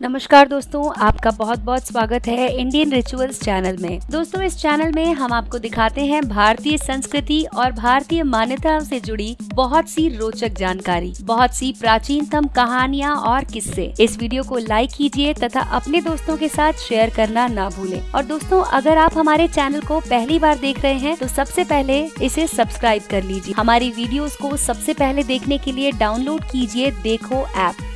नमस्कार दोस्तों, आपका बहुत बहुत स्वागत है इंडियन रिचुअल्स चैनल में। दोस्तों, इस चैनल में हम आपको दिखाते हैं भारतीय संस्कृति और भारतीय मान्यताओं से जुड़ी बहुत सी रोचक जानकारी, बहुत सी प्राचीनतम कहानियाँ और किस्से। इस वीडियो को लाइक कीजिए तथा अपने दोस्तों के साथ शेयर करना ना भूलें। और दोस्तों, अगर आप हमारे चैनल को पहली बार देख रहे हैं तो सबसे पहले इसे सब्सक्राइब कर लीजिए। हमारी वीडियोस को सबसे पहले देखने के लिए डाउनलोड कीजिए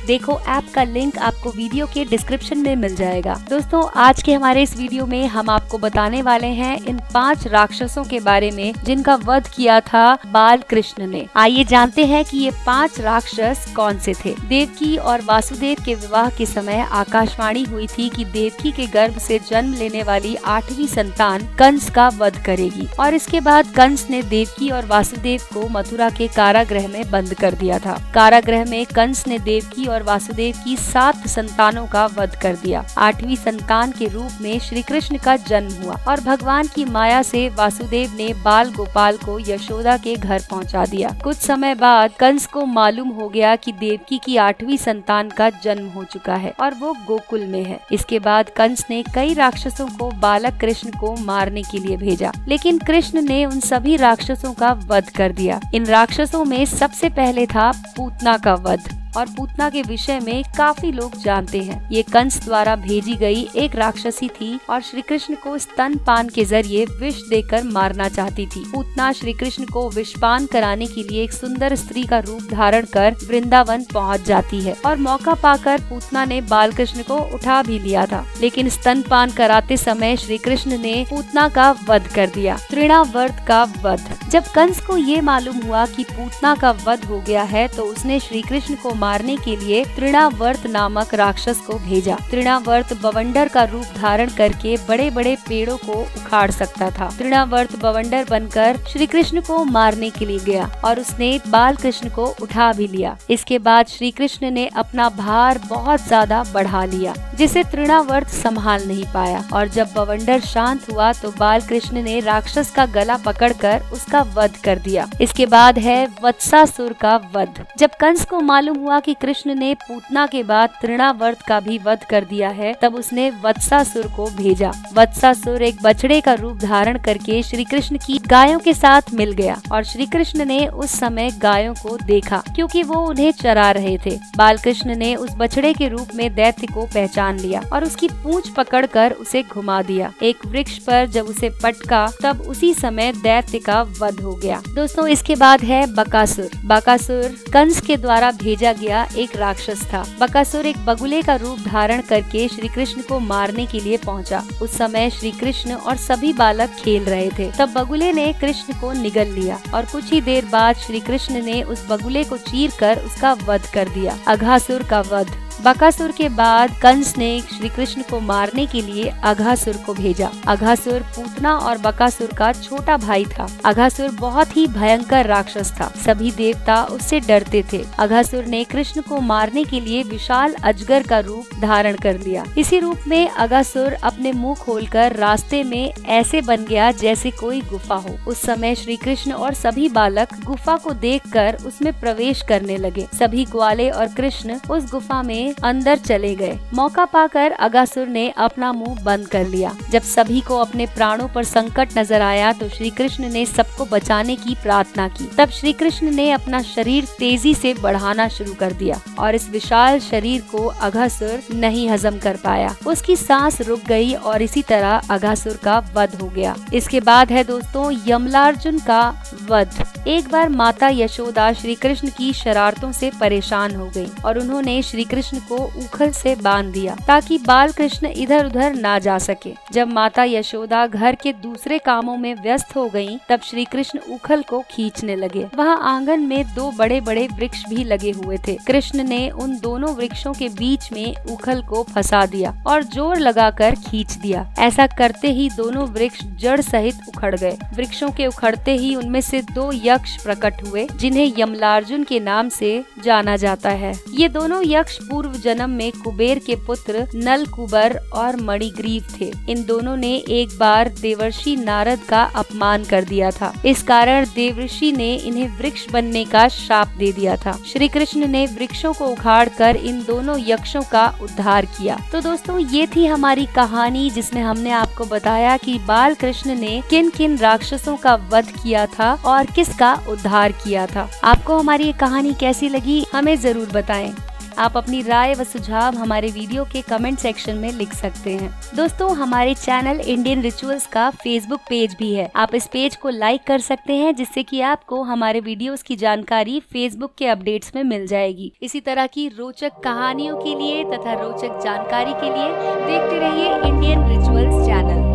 देखो ऐप का लिंक आपको वीडियो के डिस्क्रिप्शन में मिल जाएगा। दोस्तों, आज के हमारे इस वीडियो में हम आपको बताने वाले हैं इन 5 राक्षसों के बारे में जिनका वध किया था बाल कृष्ण ने। आइए जानते हैं कि ये 5 राक्षस कौन से थे। देवकी और वासुदेव के विवाह के समय आकाशवाणी हुई थी कि देवकी के गर्भ से जन्म लेने वाली 8वीं संतान कंस का वध करेगी और इसके बाद कंस ने देवकी और वासुदेव को मथुरा के कारागृह में बंद कर दिया था। कारागृह में कंस ने देवकी और वासुदेव की 7 संतानों का वध कर दिया। 8वीं संतान के रूप में श्री कृष्ण का जन्म हुआ और भगवान की माया से वासुदेव ने बाल गोपाल को यशोदा के घर पहुंचा दिया। कुछ समय बाद कंस को मालूम हो गया कि देवकी की 8वीं संतान का जन्म हो चुका है और वो गोकुल में है। इसके बाद कंस ने कई राक्षसों को बालक कृष्ण को मारने के लिए भेजा, लेकिन कृष्ण ने उन सभी राक्षसों का वध कर दिया। इन राक्षसों में सबसे पहले था पूतना का वध, और पूतना के विषय में काफी लोग जानते हैं। ये कंस द्वारा भेजी गई एक राक्षसी थी और श्री कृष्ण को स्तनपान के जरिए विष देकर मारना चाहती थी। पूतना श्री कृष्ण को विषपान कराने के लिए एक सुंदर स्त्री का रूप धारण कर वृंदावन पहुंच जाती है और मौका पाकर पूतना ने बाल कृष्ण को उठा भी लिया था, लेकिन स्तनपान कराते समय श्री कृष्ण ने पूतना का वध कर दिया। तृणावर्त का वध। जब कंस को ये मालूम हुआ कि पूतना का वध हो गया है तो उसने श्री कृष्ण को मारने के लिए तृणावर्त नामक राक्षस को भेजा। तृणावर्त बवंडर का रूप धारण करके बड़े बड़े पेड़ों को उखाड़ सकता था। तृणावर्त बवंडर बनकर श्री कृष्ण को मारने के लिए गया और उसने बाल कृष्ण को उठा भी लिया। इसके बाद श्री कृष्ण ने अपना भार बहुत ज्यादा बढ़ा लिया, जिसे तृणावर्त संभाल नहीं पाया और जब बवंडर शांत हुआ तो बाल कृष्ण ने राक्षस का गला पकड़कर उसका वध कर दिया। इसके बाद है वत्सासुर का वध। जब कंस को मालूम हुआ कि कृष्ण ने पूतना के बाद तृणावर्त का भी वध कर दिया है, तब उसने वत्सासुर को भेजा। वत्सासुर एक बछड़े का रूप धारण करके श्री कृष्ण की गायों के साथ मिल गया और श्री कृष्ण ने उस समय गायों को देखा क्योंकि वो उन्हें चरा रहे थे। बाल कृष्ण ने उस बछड़े के रूप में दैत्य को पहचान लिया और उसकी पूंछ पकड़कर उसे घुमा दिया। एक वृक्ष पर जब उसे पटका तब उसी समय दैत्य का वध हो गया। दोस्तों, इसके बाद है बकासुर। बकासुर कंस के द्वारा भेजा गया एक राक्षस था। बकासुर एक बगुले का रूप धारण करके श्री कृष्ण को मारने के लिए पहुंचा। उस समय श्री कृष्ण और सभी बालक खेल रहे थे। तब बगुले ने कृष्ण को निगल लिया और कुछ ही देर बाद श्री कृष्ण ने उस बगुले को चीरकर उसका वध कर दिया। अघासुर का वध। बकासुर के बाद कंस ने श्री कृष्ण को मारने के लिए अघासुर को भेजा। अघासुर पूतना और बकासुर का छोटा भाई था। अघासुर बहुत ही भयंकर राक्षस था। सभी देवता उससे डरते थे। अघासुर ने कृष्ण को मारने के लिए विशाल अजगर का रूप धारण कर लिया। इसी रूप में अघासुर अपने मुंह खोलकर रास्ते में ऐसे बन गया जैसे कोई गुफा हो। उस समय श्री कृष्ण और सभी बालक गुफा को देखकर उसमें प्रवेश करने लगे। सभी ग्वाले और कृष्ण उस गुफा में अंदर चले गए। मौका पाकर अघासुर ने अपना मुंह बंद कर लिया। जब सभी को अपने प्राणों पर संकट नजर आया तो श्री कृष्ण ने सबको बचाने की प्रार्थना की। तब श्री कृष्ण ने अपना शरीर तेजी से बढ़ाना शुरू कर दिया और इस विशाल शरीर को अघासुर नहीं हजम कर पाया। उसकी सांस रुक गई और इसी तरह अघासुर का वध हो गया। इसके बाद है दोस्तों यमलार्जुन का वध। एक बार माता यशोदा श्री कृष्ण की शरारतों से परेशान हो गयी और उन्होंने श्री कृष्ण को उखल से बांध दिया ताकि बाल कृष्ण इधर उधर ना जा सके। जब माता यशोदा घर के दूसरे कामों में व्यस्त हो गयीं, तब श्री कृष्ण उखल को खींचने लगे। वहाँ आंगन में 2 बड़े बड़े वृक्ष भी लगे हुए थे। कृष्ण ने उन दोनों वृक्षों के बीच में उखल को फंसा दिया और जोर लगाकर खींच दिया। ऐसा करते ही दोनों वृक्ष जड़ सहित उखड़ गए। वृक्षों के उखड़ते ही उनमें से 2 यक्ष प्रकट हुए जिन्हें यमलार्जुन के नाम से जाना जाता है। ये दोनों यक्ष पूर्व पूर्व जन्म में कुबेर के पुत्र नल कुबर और मणिग्रीव थे। इन दोनों ने एक बार देवर्षि नारद का अपमान कर दिया था। इस कारण देवर्षि ने इन्हें वृक्ष बनने का श्राप दे दिया था। श्री कृष्ण ने वृक्षों को उखाड़कर इन दोनों यक्षों का उद्धार किया। तो दोस्तों, ये थी हमारी कहानी जिसमें हमने आपको बताया कि बाल कृष्ण ने किन किन राक्षसों का वध किया था और किसका उद्धार किया था। आपको हमारी ये कहानी कैसी लगी हमें जरूर बताएं। आप अपनी राय व सुझाव हमारे वीडियो के कमेंट सेक्शन में लिख सकते हैं। दोस्तों, हमारे चैनल इंडियन रिचुअल्स का फेसबुक पेज भी है। आप इस पेज को लाइक कर सकते हैं, जिससे कि आपको हमारे वीडियोस की जानकारी फेसबुक के अपडेट्स में मिल जाएगी। इसी तरह की रोचक कहानियों के लिए तथा रोचक जानकारी के लिए देखते रहिए इंडियन रिचुअल्स चैनल।